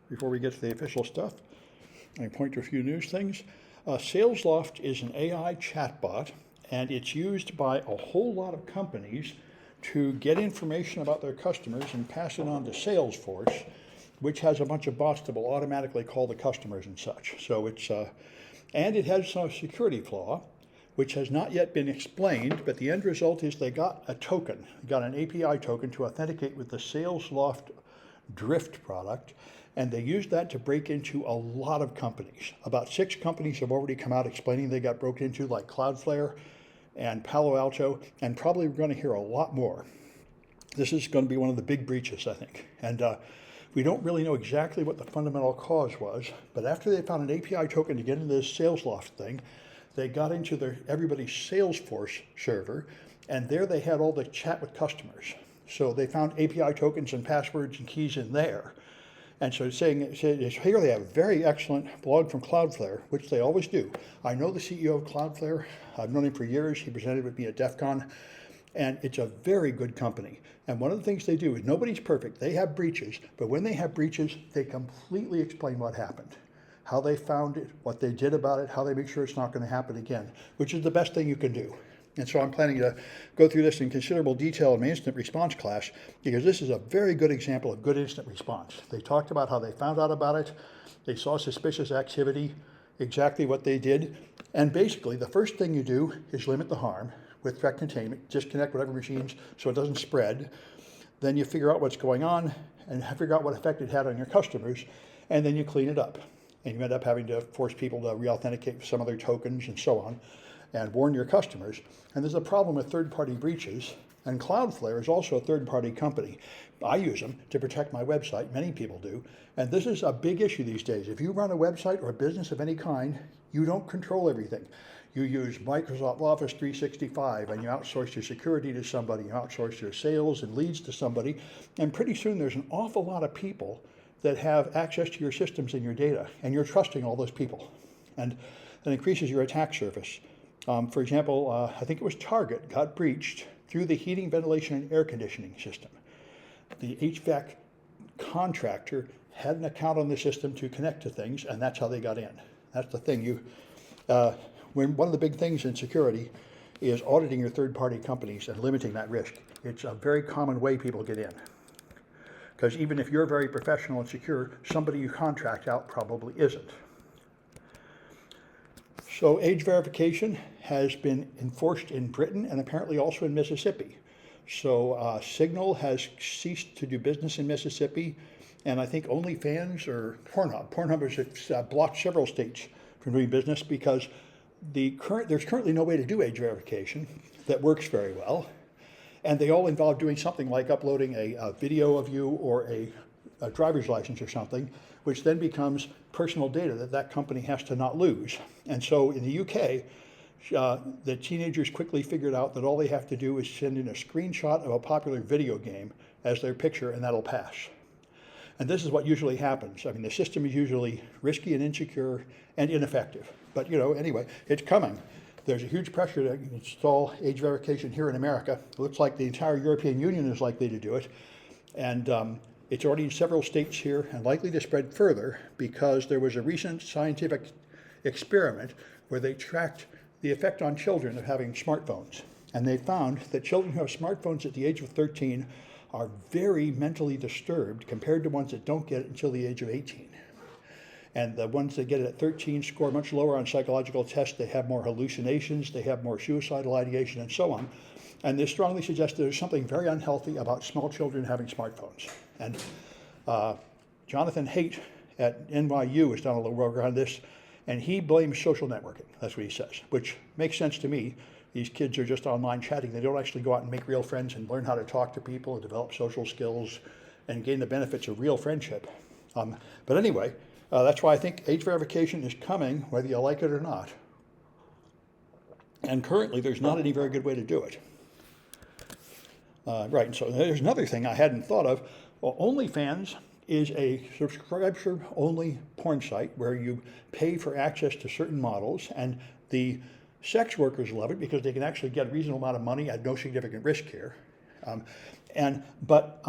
before we get to the official stuff. I point to a few news things. SalesLoft is an AI chatbot, and it's used by a whole lot of companies to get information about their customers and pass it on to Salesforce, which has a bunch of bots that will automatically call the customers and such. So and it has a security flaw, which has not yet been explained, but the end result is they got a token, they got an API token to authenticate with the SalesLoft Drift product, and they used that to break into a lot of companies. About 6 companies have already come out explaining they got broken into, like Cloudflare and Palo Alto, and probably we're going to hear a lot more. This is going to be one of the big breaches, I think. And we don't really know exactly what the fundamental cause was, but after they found an API token to get into this SalesLoft thing, they got into everybody's Salesforce server, and there they had all the chat with customers. So they found API tokens and passwords and keys in there. And so here they have a very excellent blog from Cloudflare, which they always do. I know the CEO of Cloudflare. I've known him for years. He presented with me at DEF CON. And it's a very good company. And one of the things they do is nobody's perfect. They have breaches, but when they have breaches, they completely explain what happened, how they found it, what they did about it, how they make sure it's not going to happen again, which is the best thing you can do. And so I'm planning to go through this in considerable detail in my incident response class, because this is a very good example of good incident response. They talked about how they found out about it, they saw suspicious activity, exactly what they did, and basically the first thing you do is limit the harm with threat containment, disconnect whatever machines so it doesn't spread. Then you figure out what's going on and figure out what effect it had on your customers, and then you clean it up. And you end up having to force people to re-authenticate with some of their tokens and so on, and warn your customers. And there's a problem with third-party breaches, and Cloudflare is also a third-party company. I use them to protect my website, many people do, and this is a big issue these days. If you run a website or a business of any kind, you don't control everything. You use Microsoft Office 365 and you outsource your security to somebody, you outsource your sales and leads to somebody, and pretty soon there's an awful lot of people that have access to your systems and your data, and you're trusting all those people. And that increases your attack surface. For example, I think it was Target got breached through the heating, ventilation, and air conditioning system. The HVAC contractor had an account on the system to connect to things, and that's how they got in. That's the thing. One of the big things in security is auditing your third-party companies and limiting that risk. It's a very common way people get in. Because even if you're very professional and secure, somebody you contract out probably isn't. So age verification has been enforced in Britain and apparently also in Mississippi. So Signal has ceased to do business in Mississippi, and I think OnlyFans or Pornhub has blocked several states from doing business because there's currently no way to do age verification that works very well. And they all involve doing something like uploading a video of you or a driver's license or something, which then becomes personal data that company has to not lose. And so in the UK, the teenagers quickly figured out that all they have to do is send in a screenshot of a popular video game as their picture, and that'll pass. And this is what usually happens. I mean, the system is usually risky and insecure and ineffective. But, anyway, it's coming. There's a huge pressure to install age verification here in America. It looks like the entire European Union is likely to do it. And it's already in several states here and likely to spread further because there was a recent scientific experiment where they tracked the effect on children of having smartphones. And they found that children who have smartphones at the age of 13 are very mentally disturbed compared to ones that don't get it until the age of 18. And the ones that get it at 13 score much lower on psychological tests. They have more hallucinations, they have more suicidal ideation, and so on. And they strongly suggest there's something very unhealthy about small children having smartphones. And Jonathan Haidt at NYU has done a little work on this, and he blames social networking. That's what he says, which makes sense to me. These kids are just online chatting. They don't actually go out and make real friends and learn how to talk to people and develop social skills and gain the benefits of real friendship. But anyway, that's why I think age verification is coming, whether you like it or not. And currently, there's not any very good way to do it. Right, and so there's another thing I hadn't thought of. Well, OnlyFans is a subscriber-only porn site where you pay for access to certain models, and the sex workers love it because they can actually get a reasonable amount of money at no significant risk here. But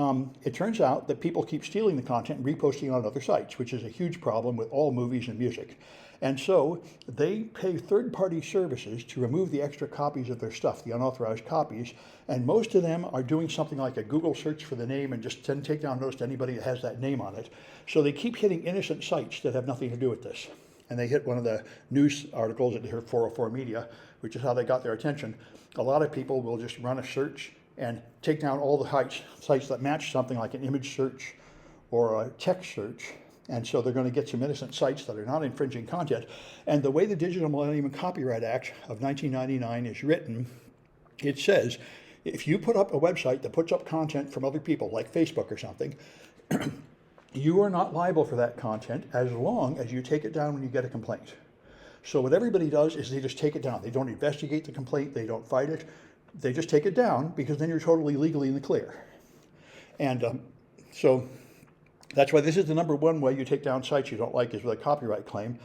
it turns out that people keep stealing the content and reposting on other sites, which is a huge problem with all movies and music. And so they pay third-party services to remove the extra copies of their stuff, the unauthorized copies, and most of them are doing something like a Google search for the name and just didn't take down notice to anybody that has that name on it. So they keep hitting innocent sites that have nothing to do with this. And they hit one of the news articles at 404 Media, which is how they got their attention. A lot of people will just run a search and take down all the sites that match something like an image search or a text search. And so they're going to get some innocent sites that are not infringing content. And the way the Digital Millennium and Copyright Act of 1999 is written, it says, if you put up a website that puts up content from other people, like Facebook or something, you are not liable for that content as long as you take it down when you get a complaint. So what everybody does is they just take it down. They don't investigate the complaint. They don't fight it. They just take it down because then you're totally legally in the clear. And so that's why this is the number one way you take down sites you don't like is with a copyright claim.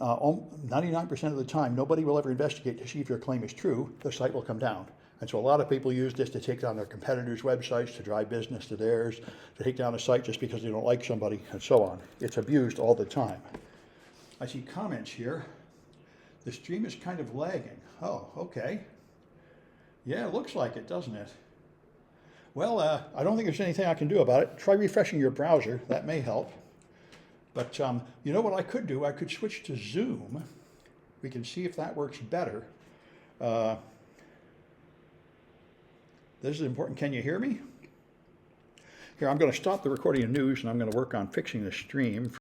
99% of the time, nobody will ever investigate to see if your claim is true. The site will come down. And so a lot of people use this to take down their competitors' websites, to drive business to theirs, to take down a site just because they don't like somebody, and so on. It's abused all the time. I see comments here. The stream is kind of lagging. Oh, okay. Yeah, it looks like it, doesn't it? Well, I don't think there's anything I can do about it. Try refreshing your browser. That may help. But you know what I could do? I could switch to Zoom. We can see if that works better. This is important. Can you hear me? Here, I'm going to stop the recording of news, and I'm going to work on fixing the stream.